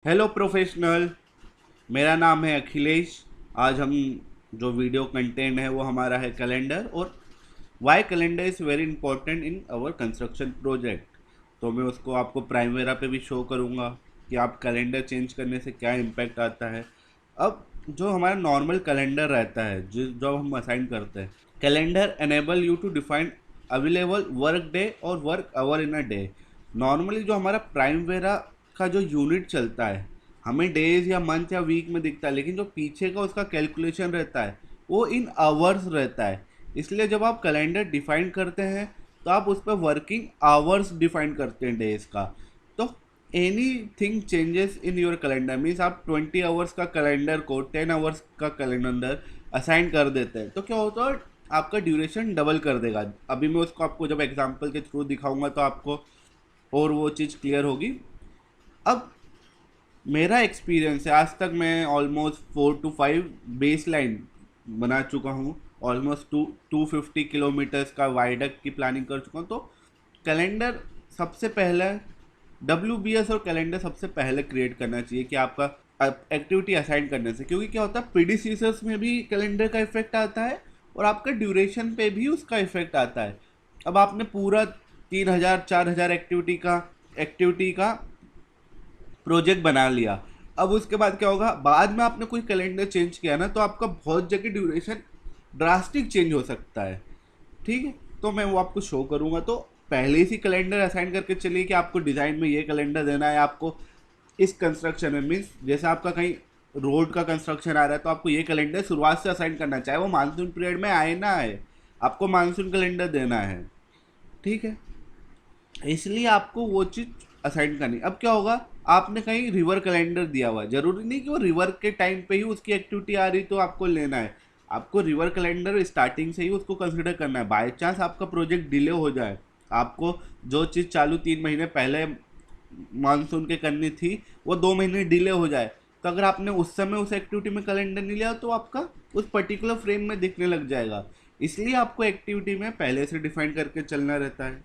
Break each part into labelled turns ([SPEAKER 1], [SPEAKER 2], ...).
[SPEAKER 1] Hello professional. मेरा नाम है अखिलेश। आज हम जो वीडियो कंटेंट है वो हमारा है कैलेंडर और why calendar is very important in our construction project. तो मैं उसको आपको प्राइमेरा पे भी शो करूँगा कि आप कैलेंडर चेंज करने से क्या इम्पैक्ट आता है। अब जो हमारा नॉर्मल कैलेंडर रहता है जो हम असाइन करते हैं, calendar enable you to define available work day और work hour in a day. Normally जो हमारा प्राइमवेरा का जो यूनिट चलता है हमें डेज या मंथ या वीक में दिखता है, लेकिन जो पीछे का उसका कैलकुलेशन रहता है वो इन आवर्स रहता है। इसलिए जब आप कैलेंडर डिफाइन करते हैं तो आप उस पर वर्किंग आवर्स डिफाइन करते हैं डेज का। तो any thing changes in your calendar means आप 20 आवर्स का कैलेंडर को 10 आवर्स का कैलेंडर असाइन कर देते हैं तो क्या होता है, आपका ड्यूरेशन डबल कर देगा। अभी मैं उसको आपको जब एग्जांपल के थ्रू दिखाऊंगा तो आपको और वो चीज़ क्लियर होगी। अब मेरा एक्सपीरियंस है, आज तक मैं ऑलमोस्ट 4 to 5 बेस लाइन बना चुका हूँ। ऑलमोस्ट 250 किलोमीटर्स का वाइडक्ट की प्लानिंग कर चुका हूँ। तो कैलेंडर सबसे पहले WBS और कैलेंडर सबसे पहले क्रिएट करना चाहिए कि आपका एक्टिविटी असाइन करने से, क्योंकि क्या होता है प्रीडिसीजर्स में भी कैलेंडर का इफेक्ट आता है और आपका ड्यूरेशन पे भी उसका इफेक्ट आता है। अब आपने पूरा 3,000 4,000 एक्टिविटी का प्रोजेक्ट बना लिया। अब उसके बाद क्या होगा, बाद में आपने कोई कैलेंडर चेंज किया ना तो आपका बहुत जगह ड्यूरेशन ड्रास्टिक चेंज हो सकता है। ठीक है, तो मैं वो आपको शो करूँगा। तो पहले से कैलेंडर असाइन करके चलिए कि आपको डिज़ाइन में ये कैलेंडर देना है आपको इस कंस्ट्रक्शन में। मीन्स जैसे आपका कहीं रोड का कंस्ट्रक्शन आ रहा है तो आपको ये कैलेंडर शुरुआत से असाइन करना है, चाहे वो मानसून पीरियड में आए ना आए, आपको मानसून कैलेंडर देना है। ठीक है, इसलिए आपको वो चीज़ असाइन करनी। अब क्या होगा, आपने कहीं रिवर कैलेंडर दिया हुआ है, जरूरी नहीं कि वो रिवर के टाइम पे ही उसकी एक्टिविटी आ रही तो आपको लेना है। आपको रिवर कैलेंडर स्टार्टिंग से ही उसको कंसिडर करना है। बाय चांस आपका प्रोजेक्ट डिले हो जाए, आपको जो चीज़ चालू 3 महीने पहले मानसून के करनी थी वो 2 महीने डिले हो जाए, तो अगर आपने उस समय उस एक्टिविटी में कैलेंडर नहीं लिया तो आपका उस पर्टिकुलर फ्रेम में दिखने लग जाएगा। इसलिए आपको एक्टिविटी में पहले से डिफाइन करके चलना रहता है।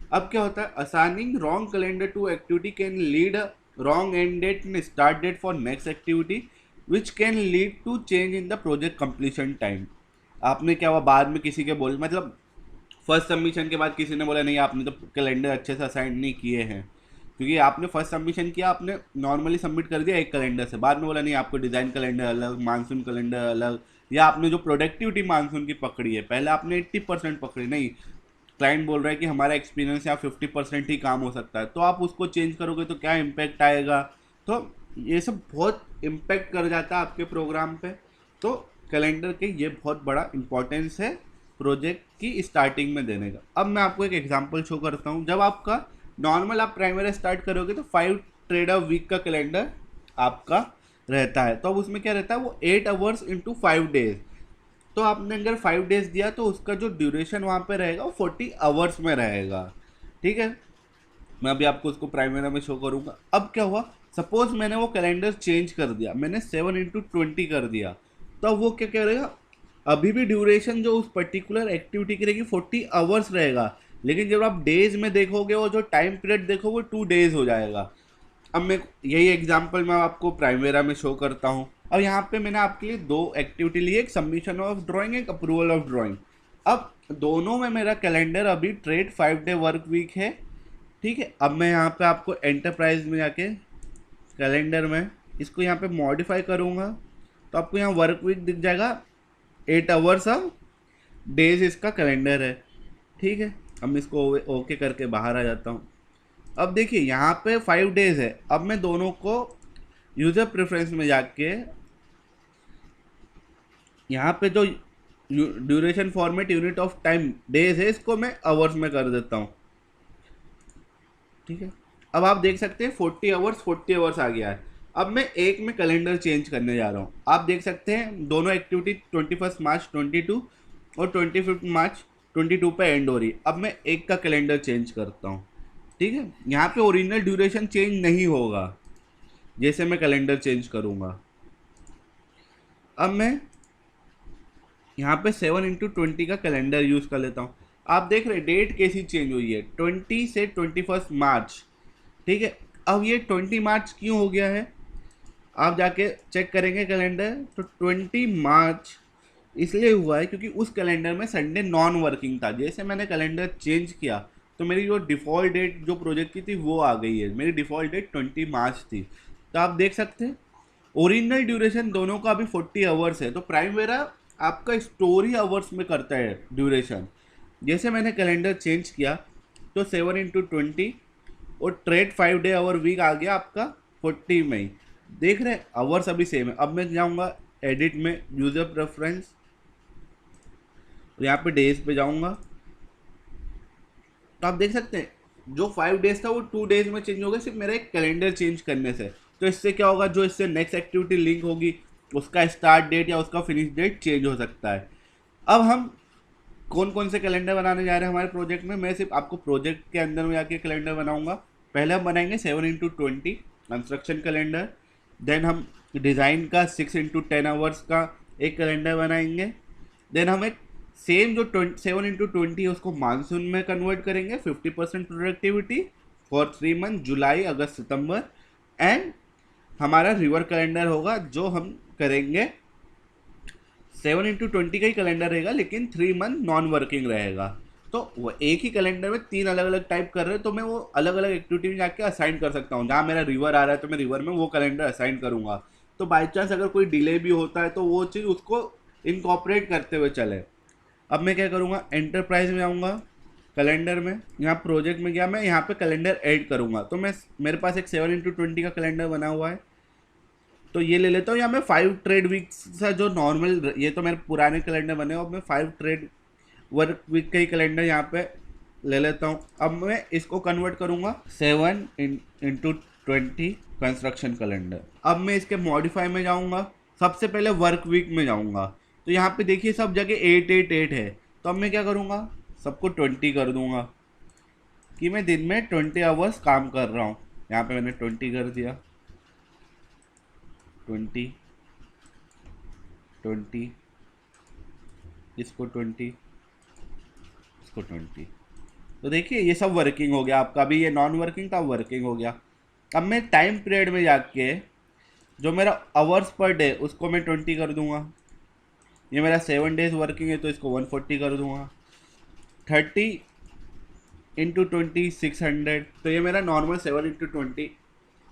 [SPEAKER 1] अब क्या होता है, assigning wrong calendar to activity can lead wrong end date and start date for next activity which can lead to change in the project completion time. आपने क्या हुआ, बाद में किसी के बोल मतलब फर्स्ट सबमिशन के बाद किसी ने बोला नहीं आपने तो कैलेंडर अच्छे से असाइन नहीं किए हैं, क्योंकि आपने फर्स्ट सबमिशन किया, आपने नॉर्मली सबमिट कर दिया एक कैलेंडर से, बाद में बोला नहीं आपको डिज़ाइन कैलेंडर अलग, मानसून कैलेंडर अलग, या आपने जो प्रोडक्टिविटी मानसून की पकड़ी है पहले आपने 80% पकड़ी, नहीं क्लाइंट बोल रहा है कि हमारा एक्सपीरियंस यहाँ 50% ही काम हो सकता है, तो आप उसको चेंज करोगे तो क्या इम्पैक्ट आएगा। तो ये सब बहुत इम्पैक्ट कर जाता है आपके प्रोग्राम पे। तो कैलेंडर के ये बहुत बड़ा इंपॉर्टेंस है प्रोजेक्ट की स्टार्टिंग में देने का। अब मैं आपको एक एग्जांपल शो करता हूँ। जब आपका नॉर्मल आप प्राइमरी स्टार्ट करोगे तो 5 ट्रेड का कैलेंडर आपका रहता है। तो अब उसमें क्या रहता है, वो 8 आवर्स इंटू 5 डेज। तो आपने अगर 5 डेज दिया तो उसका जो ड्यूरेशन वहाँ पे रहेगा वो 40 आवर्स में रहेगा। ठीक है, मैं अभी आपको उसको प्राइमरी में शो करूँगा। अब क्या हुआ, सपोज मैंने वो कैलेंडर चेंज कर दिया, मैंने 7 into 20 कर दिया, तो अब वो क्या करेगा, अभी भी ड्यूरेशन जो उस पर्टिकुलर एक्टिविटी की रहेगी 40 आवर्स रहेगा, लेकिन जब आप डेज में देखोगे वो जो टाइम पीरियड देखोगे वो 2 डेज हो जाएगा। अब मैं यही एग्जांपल मैं आपको प्राइमेरा में शो करता हूँ। अब यहाँ पे मैंने आपके लिए दो एक्टिविटी ली, एक सबमिशन ऑफ ड्राइंग, एक अप्रूवल ऑफ ड्राइंग। अब दोनों में मेरा कैलेंडर अभी ट्रेड 5 डे वर्क वीक है। ठीक है, अब मैं यहाँ पे आपको एंटरप्राइज में जाके कैलेंडर में इसको यहाँ पे मॉडिफाई करूँगा तो आपको यहाँ वर्क वीक दिख जाएगा, 8 आवर्स ऑफ डेज इसका कैलेंडर है। ठीक है, अब मैं इसको ओके करके बाहर आ जाता हूँ। अब देखिए यहाँ पे 5 डेज है। अब मैं दोनों को यूज़र प्रेफरेंस में जाके यहाँ पे जो duration format unit of time days है इसको मैं आवर्स में कर देता हूँ। ठीक है, अब आप देख सकते हैं 40 आवर्स आ गया है। अब मैं एक में कैलेंडर चेंज करने जा रहा हूँ। आप देख सकते हैं दोनों एक्टिविटी 21 मार्च 22 और 25 मार्च 22 पे एंड हो रही। अब मैं एक का कैलेंडर चेंज करता हूँ। ठीक है, यहाँ पे ओरिजिनल ड्यूरेशन चेंज नहीं होगा जैसे मैं कैलेंडर चेंज करूँगा। अब मैं यहाँ पे 7 into 20 का कैलेंडर यूज़ कर लेता हूँ। आप देख रहे हैं डेट कैसी चेंज हुई है, 20 से 21 मार्च। ठीक है, अब ये 20 मार्च क्यों हो गया है, आप जाके चेक करेंगे कैलेंडर, तो 20 मार्च इसलिए हुआ है क्योंकि उस कैलेंडर में संडे नॉन वर्किंग था। जैसे मैंने कैलेंडर चेंज किया तो मेरी जो डिफ़ॉल्ट डेट जो प्रोजेक्ट की थी वो आ गई है। मेरी डिफ़ॉल्ट डेट 20 मार्च थी। तो आप देख सकते हैं ओरिजिनल ड्यूरेशन दोनों का अभी 40 आवर्स है, तो प्राइमवेरा आपका स्टोरी आवर्स में करता है ड्यूरेशन। जैसे मैंने कैलेंडर चेंज किया तो 7 × 20 और ट्रेड 5 डे आवर वीक आ गया आपका 40 में ही। देख रहे आवर्स अभी सेम है। अब मैं जाऊंगा एडिट में, यूज़र प्रेफरेंस, यहाँ पे डेज पे जाऊंगा तो आप देख सकते हैं जो 5 डेज था वो 2 डेज में चेंज हो गया, सिर्फ मेरा एक कैलेंडर चेंज करने से। तो इससे क्या होगा, जो इससे नेक्स्ट एक्टिविटी लिंक होगी उसका स्टार्ट डेट या उसका फिनिश डेट चेंज हो सकता है। अब हम कौन कौन से कैलेंडर बनाने जा रहे हैं हमारे प्रोजेक्ट में, मैं सिर्फ आपको प्रोजेक्ट के अंदर में जाके कैलेंडर बनाऊंगा। पहले हम बनाएंगे 7 × 20 कंस्ट्रक्शन कैलेंडर। देन हम डिज़ाइन का 6 × 10 आवर्स का एक कैलेंडर बनाएंगे। देन हम एक सेम जो 7 × 20 है उसको मानसून में कन्वर्ट करेंगे, 50% productivity for 3 month, July August September. And हमारा रिवर कैलेंडर होगा जो हम करेंगे 7 × 20 का ही कैलेंडर रहेगा लेकिन 3 मंथ नॉन वर्किंग रहेगा। तो वो एक ही कैलेंडर में 3 अलग अलग टाइप कर रहे हैं, तो मैं वो अलग अलग एक्टिविटी में जाके असाइन कर सकता हूँ। जहाँ मेरा रिवर आ रहा है तो मैं रिवर में वो कैलेंडर असाइन करूँगा। तो बाई चांस अगर कोई डिले भी होता है तो वो चीज़ उसको इनकॉपरेट करते हुए चले। अब मैं क्या करूँगा, एंटरप्राइज में आऊँगा, कैलेंडर में, यहाँ प्रोजेक्ट में गया, मैं यहाँ पे कैलेंडर ऐड करूँगा। तो मैं मेरे पास एक 7 × 20 का कैलेंडर बना हुआ है, तो ये ले लेता हूँ। या मैं 5 ट्रेड वीक्स का जो नॉर्मल, ये तो मेरे पुराने कैलेंडर बने और मैं 5 ट्रेड वर्क वीक का ही कैलेंडर यहाँ पे ले लेता हूँ। अब मैं इसको कन्वर्ट करूँगा 7 × 20 कंस्ट्रक्शन कैलेंडर। अब मैं इसके मॉडिफाई में जाऊँगा, सबसे पहले वर्क वीक में जाऊँगा। तो यहाँ पे देखिए सब जगह 8 है, तो अब मैं क्या करूँगा, सबको 20 कर दूँगा कि मैं दिन में 20 आवर्स काम कर रहा हूँ। यहाँ पे मैंने 20 कर दिया, 20 20, इसको 20, इसको 20। तो देखिए ये सब वर्किंग हो गया आपका। अभी ये नॉन वर्किंग था, वर्किंग हो गया। अब मैं टाइम पीरियड में जाके जो मेरा आवर्स पर डे उसको मैं 20 कर दूंगा। ये मेरा 7 डेज वर्किंग है तो इसको 140 कर दूंगा। 30 × 20 600, तो ये मेरा नॉर्मल 7 × 20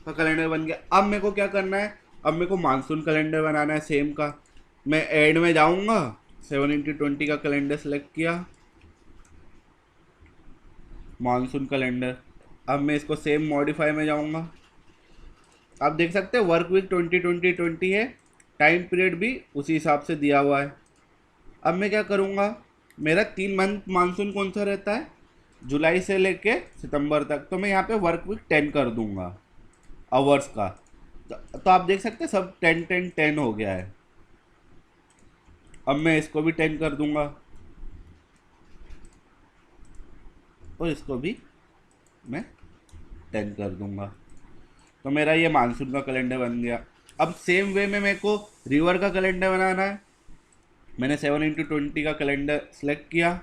[SPEAKER 1] का कैलेंडर बन गया। अब मेरे को क्या करना है, अब मेरे को मानसून कैलेंडर बनाना है सेम का। मैं ऐड में जाऊंगा, 7 × 20 का कैलेंडर सेलेक्ट किया, मानसून कैलेंडर। अब मैं इसको सेम मॉडिफाई में जाऊंगा। आप देख सकते हैं वर्क वीक 20 है, टाइम पीरियड भी उसी हिसाब से दिया हुआ है। अब मैं क्या करूँगा, मेरा 3 मंथ मानसून कौन सा रहता है, जुलाई से लेके सितंबर तक, तो मैं यहाँ पे वर्क वीक 10 कर दूंगा आवर्स का। तो आप देख सकते हैं सब 10 10 10 हो गया है। अब मैं इसको भी 10 कर दूंगा और इसको भी मैं 10 कर दूंगा। तो मेरा ये मानसून का कैलेंडर बन गया। अब सेम वे में मेरे को रिवर का कैलेंडर बनाना है। मैंने 7 × 20 का कैलेंडर सेलेक्ट किया,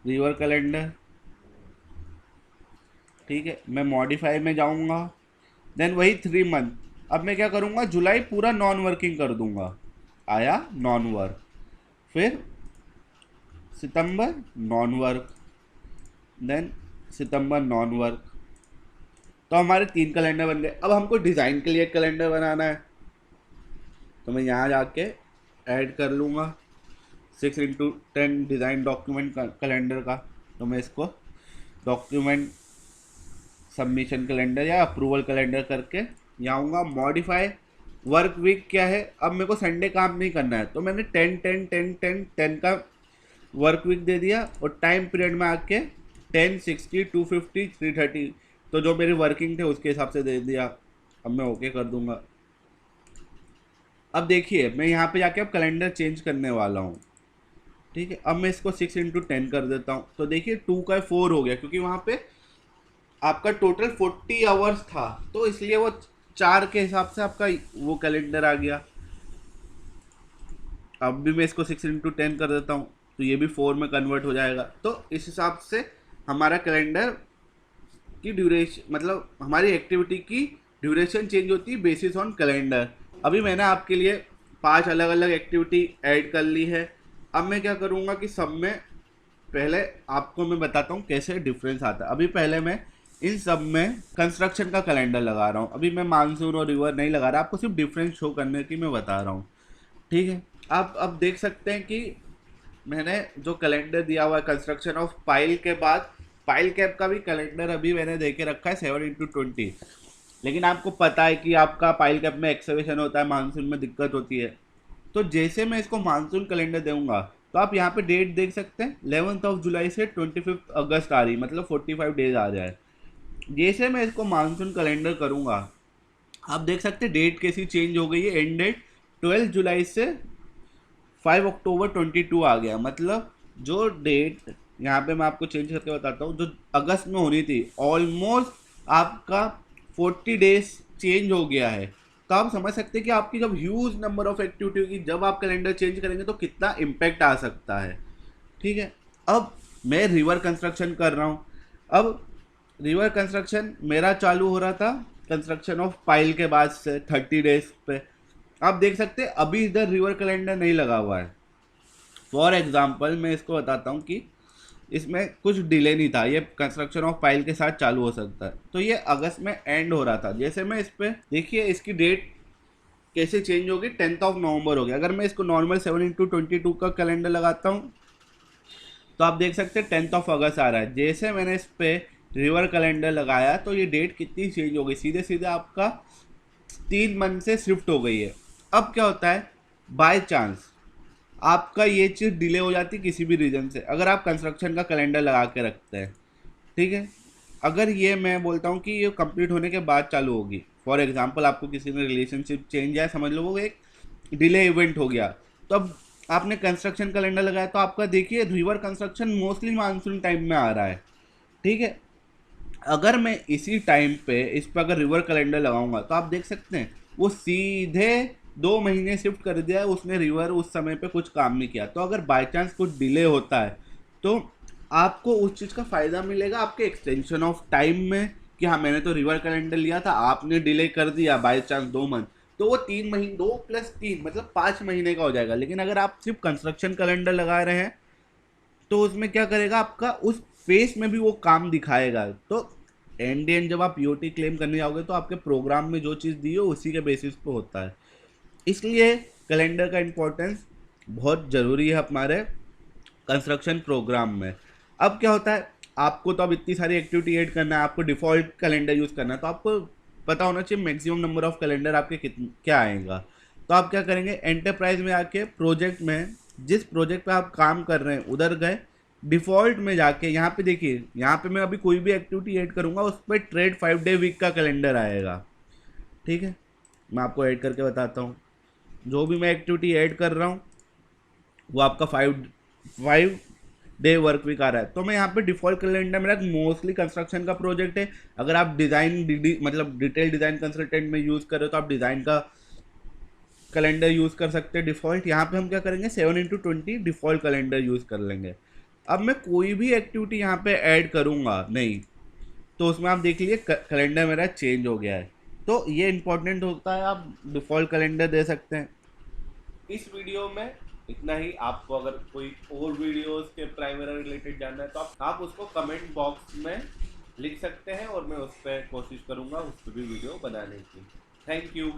[SPEAKER 1] रिवर कैलेंडर, ठीक है। मैं मॉडिफाई में जाऊंगा, देन वही 3 मंथ। अब मैं क्या करूंगा, जुलाई पूरा नॉन वर्किंग कर दूंगा, आया नॉन वर्क। फिर सितंबर नॉन वर्क, देन सितंबर नॉन वर्क। तो हमारे 3 कैलेंडर बन गए। अब हमको डिज़ाइन के लिए एक कैलेंडर बनाना है, तो मैं यहाँ जाके ऐड कर लूँगा 6 × 10 डिज़ाइन डॉक्यूमेंट कैलेंडर का। तो मैं इसको डॉक्यूमेंट सबमिशन कैलेंडर या अप्रूवल कैलेंडर करके यहाँ आऊँगा। मॉडिफाई वर्क वीक क्या है, अब मेरे को संडे काम नहीं करना है, तो मैंने 10 10 10 10 10 का वर्क वीक दे दिया। और टाइम पीरियड में आके 10 60 250 330, तो जो मेरे वर्किंग थे उसके हिसाब से दे दिया। अब मैं ओके कर दूंगा। अब देखिए मैं यहाँ पे जाके अब कैलेंडर चेंज करने वाला हूँ, ठीक है। अब मैं इसको 6 × 10 कर देता हूँ। तो देखिए 2 का 4 हो गया, क्योंकि वहाँ पे आपका टोटल 40 आवर्स था, तो इसलिए वो 4 के हिसाब से आपका वो कैलेंडर आ गया। अब भी मैं इसको 6 × 10 कर देता हूँ, तो ये भी 4 में कन्वर्ट हो जाएगा। तो इस हिसाब से हमारा कैलेंडर की ड्यूरेशन, मतलब हमारी एक्टिविटी की ड्यूरेशन चेंज होती है बेसिस ऑन कैलेंडर। अभी मैंने आपके लिए 5 अलग अलग एक्टिविटी ऐड कर ली है। अब मैं क्या करूँगा कि सब में पहले आपको मैं बताता हूँ कैसे डिफरेंस आता है। अभी पहले मैं इन सब में कंस्ट्रक्शन का कैलेंडर लगा रहा हूँ। अभी मैं मानसून और रिवर नहीं लगा रहा, आपको सिर्फ डिफरेंस शो करने की मैं बता रहा हूँ। ठीक है, आप अब देख सकते हैं कि मैंने जो कैलेंडर दिया हुआ है कंस्ट्रक्शन ऑफ पाइल के बाद, पाइल कैप का भी कैलेंडर अभी मैंने दे के रखा है 7x20। लेकिन आपको पता है कि आपका पाइल कैप में एक्सकवेशन होता है, मानसून में दिक्कत होती है। तो जैसे मैं इसको मानसून कैलेंडर दूंगा तो आप यहाँ पे डेट देख सकते हैं 11 जुलाई से 25 अगस्त आ रही, मतलब 45 डेज आ जाए। जैसे मैं इसको मानसून कैलेंडर करूँगा आप देख सकते हैं डेट कैसी चेंज हो गई है। एंड डेट 12 जुलाई से 5 अक्टूबर 22 आ गया। मतलब जो डेट यहाँ पे मैं आपको चेंज करके बताता हूँ, जो अगस्त में होनी थी ऑलमोस्ट आपका 40 डेज चेंज हो गया है। तो आप समझ सकते हैं कि आपकी जब ह्यूज नंबर ऑफ एक्टिविटी होगी, जब आप कैलेंडर चेंज करेंगे तो कितना इम्पैक्ट आ सकता है। ठीक है, अब मैं रिवर कंस्ट्रक्शन कर रहा हूँ। अब रिवर कंस्ट्रक्शन मेरा चालू हो रहा था कंस्ट्रक्शन ऑफ पाइल के बाद से 30 डेज पे। आप देख सकते हैं अभी इधर रिवर कैलेंडर नहीं लगा हुआ है। फॉर एग्जाम्पल मैं इसको बताता हूँ कि इसमें कुछ डिले नहीं था, ये कंस्ट्रक्शन ऑफ पाइल के साथ चालू हो सकता है। तो ये अगस्त में एंड हो रहा था। जैसे मैं इस पर देखिए इसकी डेट कैसे चेंज होगी, 10 नवंबर हो गया। अगर मैं इसको नॉर्मल 7x22 का कैलेंडर लगाता हूँ तो आप देख सकते हैं 10 अगस्त आ रहा है। जैसे मैंने इस पर रिवर कैलेंडर लगाया तो ये डेट कितनी चेंज हो गई, सीधे सीधे आपका 3 मंथ से शिफ्ट हो गई है। अब क्या होता है, बाय चांस आपका ये चीज़ डिले हो जाती है किसी भी रीज़न से, अगर आप कंस्ट्रक्शन का कैलेंडर लगा के रखते हैं। ठीक है, अगर ये मैं बोलता हूँ कि ये कंप्लीट होने के बाद चालू होगी, फॉर एग्जांपल आपको किसी ने रिलेशनशिप चेंज है, समझ लो वो एक डिले इवेंट हो गया, तो अब आपने कंस्ट्रक्शन कैलेंडर लगाया तो आपका देखिए river construction mostly monsoon time में आ रहा है। ठीक है, अगर मैं इसी टाइम पे इस पर अगर रिवर कैलेंडर लगाऊंगा तो आप देख सकते हैं वो सीधे 2 महीने शिफ्ट कर दिया है उसने, रिवर उस समय पे कुछ काम नहीं किया। तो अगर बाय चांस कुछ डिले होता है तो आपको उस चीज़ का फ़ायदा मिलेगा आपके एक्सटेंशन ऑफ टाइम में कि हाँ मैंने तो रिवर कैलेंडर लिया था, आपने डिले कर दिया बाय चांस 2 मंथ, तो वो 3 महीने 2 + 3 मतलब 5 महीने का हो जाएगा। लेकिन अगर आप सिर्फ कंस्ट्रक्शन कैलेंडर लगा रहे हैं तो उसमें क्या करेगा, आपका उस फेस में भी वो काम दिखाएगा। तो एंड जब आप पीओटी क्लेम करने जाओगे तो आपके प्रोग्राम में जो चीज़ दी हो उसी के बेसिस पे होता है। इसलिए कैलेंडर का इम्पोर्टेंस बहुत ज़रूरी है हमारे कंस्ट्रक्शन प्रोग्राम में। अब क्या होता है, आपको तो अब इतनी सारी एक्टिविटी ऐड करना है, आपको डिफ़ॉल्ट कैलेंडर यूज़ करना है, तो आपको पता होना चाहिए मैक्सिमम नंबर ऑफ कैलेंडर आपके क्या आएगा। तो आप क्या करेंगे, एंटरप्राइज में आके प्रोजेक्ट में जिस प्रोजेक्ट पे आप काम कर रहे हैं उधर गए, डिफ़ॉल्ट में जाके यहाँ पे देखिए, यहाँ पे मैं अभी कोई भी एक्टिविटी ऐड करूँगा उस पर ट्रेड 5 डे वीक का कैलेंडर आएगा। ठीक है, मैं आपको ऐड करके बताता हूँ। जो भी मैं एक्टिविटी ऐड कर रहा हूँ वो आपका 5 डे वर्क वीक आ रहा है। तो मैं यहाँ पे डिफ़ॉल्ट कैलेंडर मेरा मोस्टली कंस्ट्रक्शन का प्रोजेक्ट है। अगर आप डिज़ाइन मतलब डिटेल डिज़ाइन कंसल्टेंट में यूज़ कर रहे हो तो आप डिज़ाइन का कैलेंडर यूज़ कर सकते हैं डिफ़ॉल्ट। यहाँ पे हम क्या करेंगे 7x20 डिफ़ॉल्ट कैलेंडर यूज़ कर लेंगे। अब मैं कोई भी एक्टिविटी यहाँ पे ऐड करूँगा नहीं तो उसमें आप देख लीजिए कैलेंडर मेरा चेंज हो गया है। तो ये इंपॉर्टेंट होता है, आप डिफ़ॉल्ट कैलेंडर दे सकते हैं। इस वीडियो में इतना ही। आपको अगर कोई और वीडियोस के प्राइमरी रिलेटेड जानना है तो आप उसको कमेंट बॉक्स में लिख सकते हैं और मैं उस पर कोशिश करूँगा उस पर भी वीडियो बनाने की। Thank you.